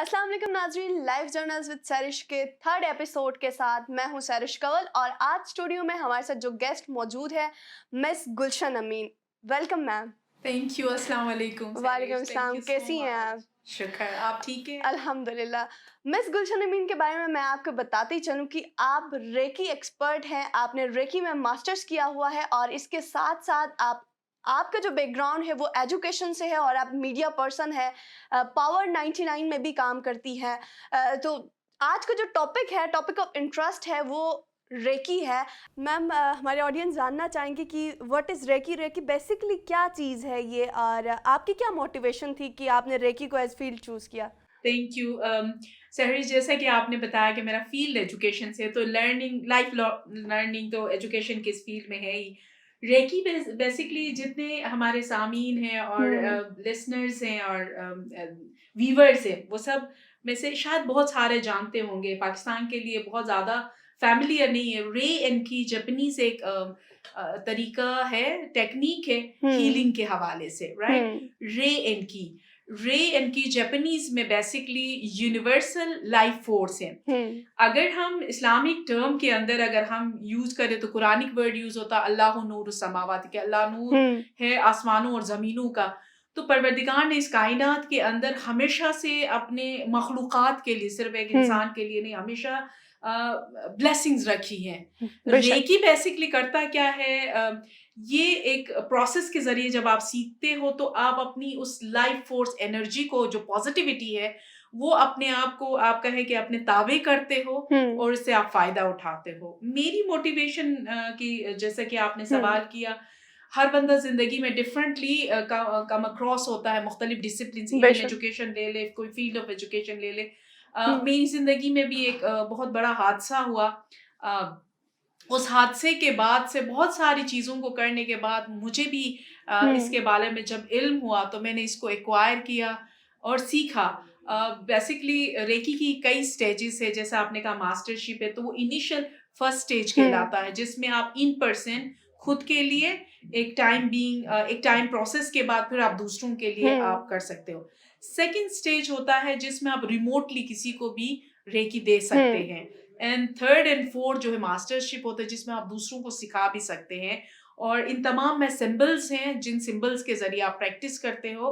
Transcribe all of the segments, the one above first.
अस्सलाम वालेकुम नाजरीन, लाइव जर्नल्स विद सैरिश के थर्ड एपिसोड के साथ मैं हूं सैरिश कंवल और आज स्टूडियो में हमारे साथ जो गेस्ट मौजूद है miss Gulshan Amin. Welcome ma'am. Thank you. अस्सलाम वालेकुम वालेकुम सैरिश, थैंक अस्सलाम, यू सो कैसी हैं आप? मच। शुक्र, आप ठीक हैं? अल्हम्दुलिल्लाह। मिस गुलशन अमीन के बारे में मैं आपको बताती चलूं कि आप रेकी एक्सपर्ट हैं, आपने रेकी में मास्टर्स किया हुआ है और इसके साथ साथ आपका जो बैकग्राउंड है वो एजुकेशन से है और आप मीडिया पर्सन है, पावर 99 में भी काम करती हैं। तो आज का जो टॉपिक ऑफ इंटरेस्ट है वो रेकी है। मैम, हमारे ऑडियंस जानना चाहेंगे कि what is reiki, reiki basically क्या चीज़ है ये, और आपकी क्या मोटिवेशन थी कि आपने रेकी को एज फील्ड चूज़ किया? Thank you. सैरिश, जैसा कि आपने बताया कि मेरा फील्ड एजुकेशन से, तो लर्निंग तो एजुकेशन के इस फील्ड में है ही। रेकी बेसिकली जितने हमारे सामीन हैं हम्म। और लिसनर्स हैं और व्यूवर्स हैं, वो सब में से शायद बहुत सारे जानते होंगे। पाकिस्तान के लिए बहुत ज़्यादा फैमिलियर नहीं है। रे एनकी जापानीज एक तरीका है, टेक्निक है हम्म। हीलिंग के हवाले से, राइट? हम्म। रे एनकी जापानीज में बेसिकली यूनिवर्सल लाइफ फोर्स है। हम्म। अगर हम इस्लामिक टर्म के अंदर अगर हम यूज करें तो कुरानिक वर्ड यूज होता है अल्लाह नूर समावात के, अल्लाह नूर हम्म। है आसमानों और ज़मीनों का। तो परवरदिगार ने इस कायनात के अंदर हमेशा से अपने मखलूक़ात के लिए, सिर्फ एक हम्म। इंसान के लिए नहीं, हमेशा ब्लेसिंग्स रखी हैं। बेशक। रेकी बेसिकली करता क्या है, ये एक प्रोसेस के ज़रिए जब आप सीखते हो तो आप अपनी उस लाइफ फोर्स एनर्जी को, जो पॉजिटिविटी है, वो अपने आप को, आप कहें कि अपने ताबे करते हो हम्म। और इससे आप फ़ायदा उठाते हो। मेरी मोटिवेशन की, जैसे कि आपने हम्म। सवाल किया, हर बंदा ज़िंदगी में डिफरेंटली कम अक्रॉस होता है मुख्तलिफ डिसिप्लिन्स। इवन बेशक। एजुकेशन ले ले, कोई फील्ड ऑफ एजुकेशन ले ले। हम्म। मेरी ज़िंदगी में भी एक बहुत बड़ा हादसा हुआ। अ, उस हादसे के बाद से बहुत सारी चीज़ों को करने के बाद मुझे भी हम्म। इसके बारे में जब इल्म हुआ तो मैंने इसको एक्वायर किया और सीखा। बेसिकली रेकी की कई स्टेजेस है, जैसे आपने कहा मास्टरशिप है, तो वो इनिशियल फर्स्ट स्टेज हम्म। कहलाता है, जिसमें आप इन पर्सन खुद के लिए एक टाइम प्रोसेस के बाद फिर आप दूसरों के लिए हम्म। आप कर सकते हो। सेकंड स्टेज होता है जिसमें आप रिमोटली किसी को भी रेकी दे सकते हम्म। हैं। एंड थर्ड एंड फोर्थ जो है मास्टरशिप होता है, जिसमें आप दूसरों को सिखा भी सकते हैं। और इन तमाम में सिंबल्स हैं, जिन सिंबल्स के ज़रिए आप प्रैक्टिस करते हो।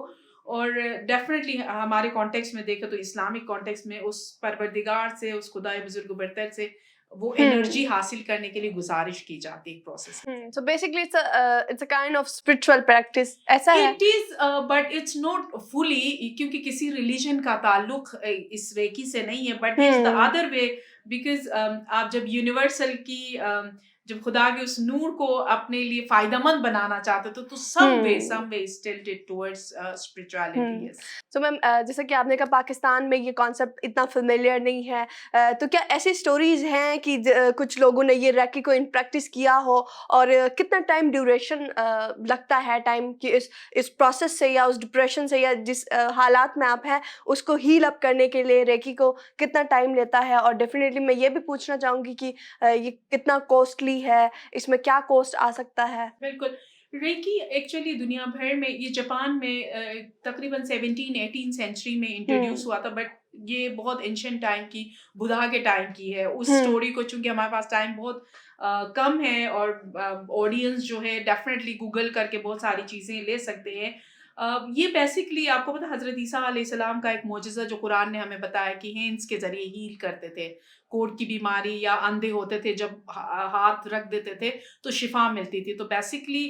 और डेफ़िनेटली हमारे कॉन्टेक्स्ट में देखें तो इस्लामिक कॉन्टेक्स्ट में उस परवरदिगार से, उस खुदाए बुज़ुर्ग बरतर से वो हम्म। एनर्जी हासिल करने के लिए गुज़ारिश की जाती है एक प्रोसेस के ज़रिए। So basically it's a kind of spiritual practice, ऐसा है? It is but it's not fully, क्योंकि किसी रिलीजन का ताल्लुक इस रेकी से नहीं है, but it's the hmm. Other way. Because आप जब यूनिवर्सल की जब खुदा के उस नूर को अपने लिए फ़ायदेमंद बनाना चाहते हो तो hmm. Some way is tilted towards spirituality, हुँ। यस। तो मैम, जैसा कि आपने कहा पाकिस्तान में ये कॉन्सेप्ट इतना फ़ेमिलियर नहीं है, तो क्या ऐसी स्टोरीज़ हैं कि कुछ लोगों ने ये रेकी को इन प्रैक्टिस किया हो और कितना टाइम ड्यूरेशन लगता है टाइम कि इस प्रोसेस से या उस डिप्रेशन से या जिस हालात में आप हैं उसको हील अप करने के लिए रेकी को कितना टाइम लेता है? और डेफ़िनेटली मैं ये भी पूछना चाहूँगी कि ये कितना कॉस्टली है? इसमें क्या कॉस्ट आ सकता है? बिल्कुल। रेकी एक्चुअली दुनिया भर में, ये जापान में तकरीबन 17-18 सेंचुरी में इंट्रोड्यूस हुँ। हुआ था, बट ये बहुत एंशिएंट टाइम की, बुद्धा के टाइम की है। उस हुँ। स्टोरी को, चूँकि हमारे पास टाइम बहुत कम है और ऑडियंस जो है डेफ़िनेटली गूगल करके बहुत सारी चीज़ें ले सकते हैं। ये बेसिकली आपको पता है हज़रत ईसा अलैहिस्सलाम का एक मोजिज़ा जो कुरान ने हमें बताया कि हैंड्स के ज़रिए हील करते थे। कोढ़ की बीमारी या अंधे होते थे, जब हाथ रख देते थे तो शिफा मिलती थी। तो बेसिकली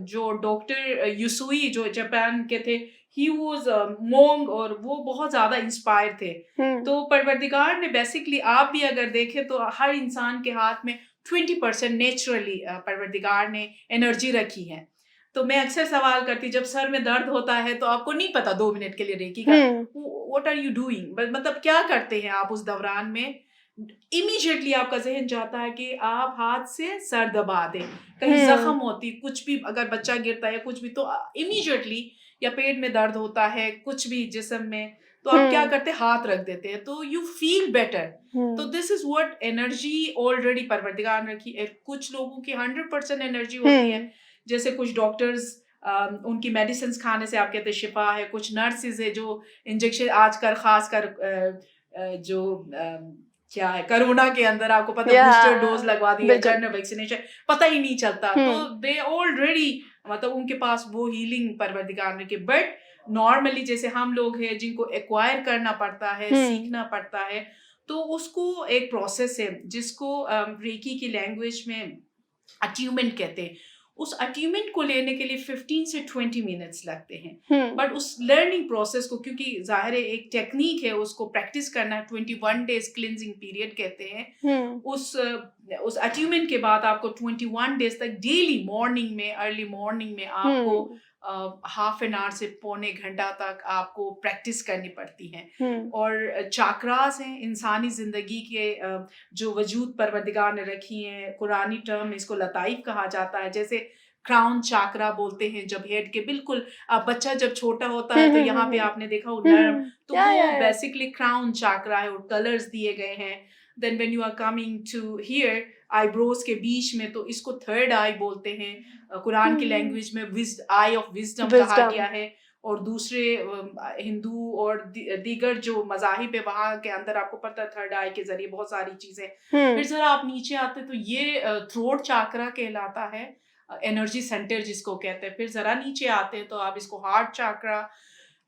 जो डॉक्टर यूसुई जो जापान के थे, ही वाज़ मोंग, और वो बहुत ज़्यादा इंस्पायर थे। हुँ। तो परवरदिगार ने बेसिकली, आप भी अगर देखें तो हर इंसान के हाथ में 20% नेचुरली परवरदिगार ने एनर्जी रखी है। तो मैं अक्सर सवाल करती, जब सर में दर्द होता है तो आपको नहीं पता 2 मिनट के लिए रेकी का हुँ। व्हाट आर यू डूइंग, मतलब क्या करते हैं आप उस दौरान में? इमीडिएटली आपका ज़हन चाहता है कि आप हाथ से सर दबा दें, कहीं ज़ख्म हुँ। होती, कुछ भी, अगर बच्चा गिरता है या कुछ भी, तो इमीडिएटली, या पेट में दर्द होता है, कुछ भी जिस्म में, तो आप क्या हुँ। करते हैं, हाथ रख देते हैं, तो यू फील बेटर। तो हुँ। This is what energy already परवरदिगार ने रखी है। कुछ लोगों की 100% एनर्जी होती है, हुँ। जैसे कुछ डॉक्टर्स उनकी मेडिसिन खाने से आप कहते हैं शिफा है। कुछ नर्सेज है जो इंजेक्शन आजकल खासकर जो क्या है कोरोना के अंदर आपको पता या बूस्टर डोज लगवा दिया, बिल्कुल जनरल वैक्सीनेशन पता ही नहीं चलता, तो हम्म दे ऑलरेडी मतलब उनके पास वो हीलिंग परवरदिगार ने के। बट नॉर्मली जैसे हम लोग हैं जिनको एक्वायर करना पड़ता है, सीखना पड़ता है, तो उसको एक प्रोसेस है जिसको रेकी की लैंग्वेज में अट्यूमेंट कहते हैं। उस अट्यूमेंट को लेने के लिए 15 से 20 मिनट्स लगते हैं। बट उस लर्निंग प्रोसेस को, क्योंकि जाहिर है एक टेक्निक है, उसको प्रैक्टिस करना है। 21 डेज क्लिनजिंग पीरियड कहते हैं। उस अट्यूमेंट के बाद आपको 21 डेज तक डेली मॉर्निंग में, अर्ली मॉर्निंग में आपको हाफ एन आवर से पौने घंटा तक आपको प्रैक्टिस करनी पड़ती है। और चाक्रास हैं इंसानी जिंदगी के जो वजूद परवरदिगार ने रखी हैं। कुरानी टर्म इसको लताइफ कहा जाता है। जैसे क्राउन चाकरा बोलते हैं, जब हेड के बिल्कुल बच्चा जब छोटा होता है तो यहाँ पे आपने देखा वो नर्म, तो वो बेसिकली क्राउन चाकरा है और कलर्स दिए गए हैं। Then when you are coming to here eyebrows के बीच में, तो इसको थर्ड आई बोलते हैं। कुरान की लैंग्वेज में आई ऑफ विजडम कहा गया है। और दूसरे हिंदू और दीगर जो मज़ाहिब है वहाँ के अंदर आपको पता है थर्ड आई के जरिए बहुत सारी चीजें। फिर जरा आप नीचे आते तो ये थ्रोट चाकरा कहलाता है, एनर्जी सेंटर जिसको कहते हैं। फिर जरा नीचे आते हैं तो आप इसको हार्ट चाकरा,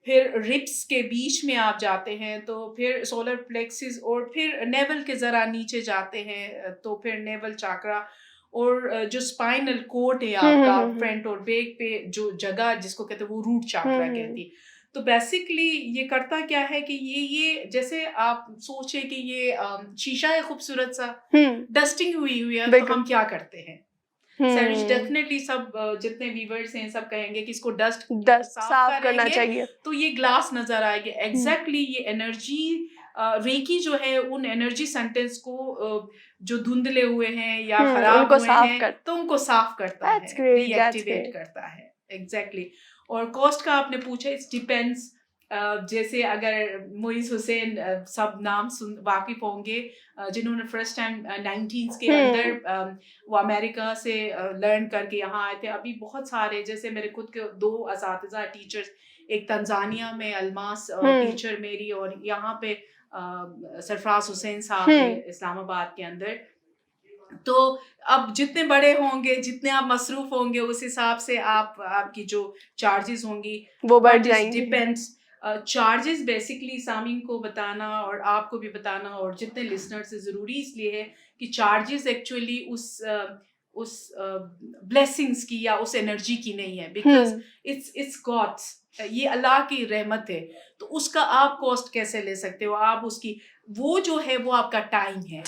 फिर रिब्स के बीच में आप जाते हैं तो फिर सोलर प्लेक्सिस, और फिर नेवल के जरा नीचे जाते हैं तो फिर नेवल चाकरा। और जो स्पाइनल कोड है आपका फ्रंट और बैक पे जो जगह जिसको कहते हैं वो रूट चाकरा कहती है। तो बेसिकली ये करता क्या है कि ये जैसे आप सोचे कि ये शीशा है खूबसूरत सा, डस्टिंग हुई है, तो हम क्या करते हैं? डेफिनेटली सब जितने व्यूअर्स हैं सब कहेंगे कि इसको डस्ट साफ करना चाहिए, तो ये ग्लास नजर आएगी। एग्जैक्टली ये एनर्जी रेकी जो है उन एनर्जी सेंटेंस को जो धुंधले हुए हैं या खराब हुए हैं तो उनको साफ करता है, रीएक्टिवेट करता है। एग्जैक्टली। और कॉस्ट का आपने पूछा, इट्स डिपेंड्स। जैसे अगर मोइज हुसैन सब नाम वाकिफ होंगे, जिन्होंने फर्स्ट टाइम 19s के अंदर वो अमेरिका से लर्न करके यहाँ आए थे। अभी बहुत सारे, जैसे मेरे खुद के 2 असातिज़ा टीचर्स, एक तंजानिया में अल्मास टीचर मेरी, और यहाँ पे सरफराज हुसैन साहब है इस्लामाबाद के अंदर। तो अब जितने बड़े होंगे, जितने आप मसरूफ होंगे, उस हिसाब से आपकी जो चार्जेस होंगी वो बढ़ जाएंगे। डिपेंड्स। चार्जेस बेसिकली सामीन को बताना और आपको भी बताना और जितने लिसनर से ज़रूरी इसलिए है कि चार्जेस एक्चुअली उस ब्लेसिंग्स की या उस एनर्जी की नहीं है, बिकॉज इट्स गॉड्स, ये अल्लाह की रहमत है। तो उसका आप कॉस्ट कैसे ले सकते हो? आप उसकी वो जो है वो आपका टाइम है,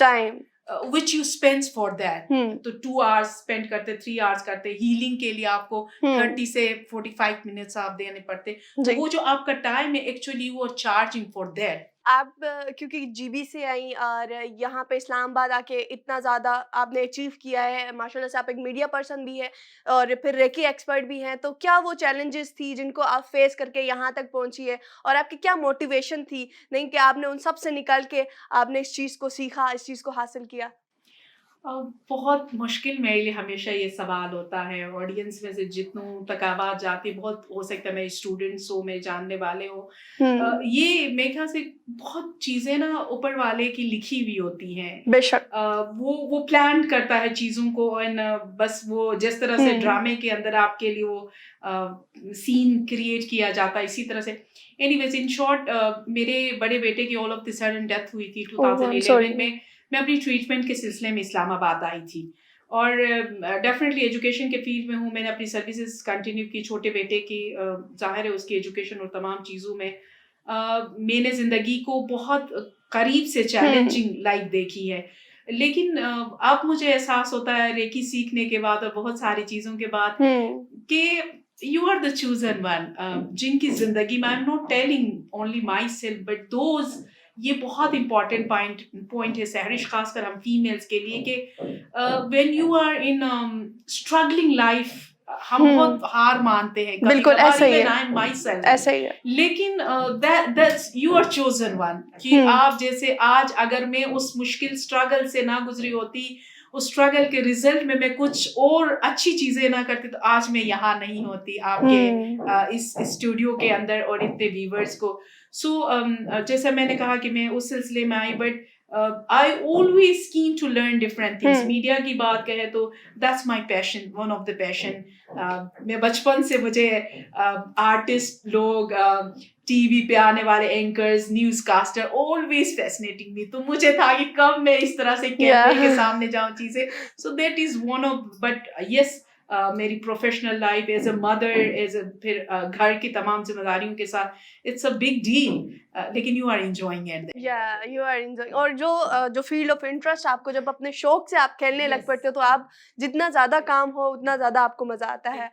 which you spends for that। तो 2 hours स्पेंड करते, 3 hours करते, हीलिंग के लिए आपको 30 से 45 मिनट्स आप देने पड़ते। तो वो जो आपका टाइम है एक्चुअली वो चार्जिंग फॉर दैट। आप क्योंकि जीबी से आई और यहाँ पे इस्लामाबाद आके इतना ज़्यादा आपने अचीव किया है, माशाल्लाह से आप एक मीडिया पर्सन भी है और फिर रेकी एक्सपर्ट भी हैं, तो क्या वो चैलेंजेस थी जिनको आप फेस करके यहाँ तक पहुँची है और आपकी क्या मोटिवेशन थी, नहीं कि आपने उन सब से निकल के आपने इस चीज़ को सीखा, इस चीज़ को हासिल किया? बहुत मुश्किल मेरे लिए हमेशा ये सवाल होता है। ऑडियंस में से जितनों तक आवाज़ जाती है, बहुत हो सकता है मेरे स्टूडेंट्स हो, मेरे जानने वाले हो, ये मेरे ख्याल से बहुत चीज़ें ना ऊपर वाले की लिखी हुई होती हैं। बेशक वो प्लान करता है चीज़ों को, एंड बस वो जिस तरह से ड्रामे के अंदर आपके लिए वो सीन क्रिएट किया जाता है, इसी तरह से। एनीवेज, इन शॉर्ट, मेरे बड़े बेटे की all of the sudden death हुई थी 2011 में। मैं अपनी ट्रीटमेंट के सिलसिले में इस्लामाबाद आई थी और डेफिनेटली एजुकेशन के फील्ड में हूँ। मैंने अपनी सर्विसेज कंटिन्यू की छोटे बेटे की, जाहिर है उसकी एजुकेशन और तमाम चीज़ों में मैंने ज़िंदगी को बहुत करीब से चैलेंजिंग लाइफ देखी है। लेकिन अब मुझे एहसास होता है रेकी सीखने के बाद और बहुत सारी चीज़ों के बाद कि you are the chosen one, जिनकी ज़िंदगी में, I am not telling only myself but those, ये बहुत इंपॉर्टेंट पॉइंट है सहरिश, खासकर हम फीमेल्स के लिए, कि when you are in struggling life, हम बहुत हार मानते हैं, बिल्कुल ऐसा ही है, ऐसा ही है। लेकिन that's you are chosen one, कि आप जैसे आज अगर मैं उस मुश्किल स्ट्रगल से ना गुजरी होती, उस स्ट्रगल के रिजल्ट में मैं कुछ और अच्छी चीज़ें ना करती तो आज मैं यहाँ नहीं होती आपके इस स्टूडियो के अंदर और इतने व्यूवर्स को। जैसा मैंने कहा कि मैं उस सिलसिले में आई, but I always keen to learn different things. Media की बात करें तो that's my passion, one of the passion. मैं बचपन से मुझे आर्टिस्ट लोग, टीवी पे आने वाले anchors, newscaster always fascinating me. तो मुझे था कि कब मैं इस तरह से कैमरे के सामने जाऊं चीजें। So that is one of, but yes, मेरी professional life as a mother, as a फिर घर की तमाम जिम्मेदारियों के साथ इट्स अ बिग डील, लेकिन यू आर एंजॉयिंग इट। या यू आर एंजॉयिंग। और जो फील्ड ऑफ इंटरेस्ट आपको, जब अपने शौक से आप खेलने लग यस, पड़ते हो तो आप जितना ज्यादा काम हो उतना ज्यादा आपको मजा आता है।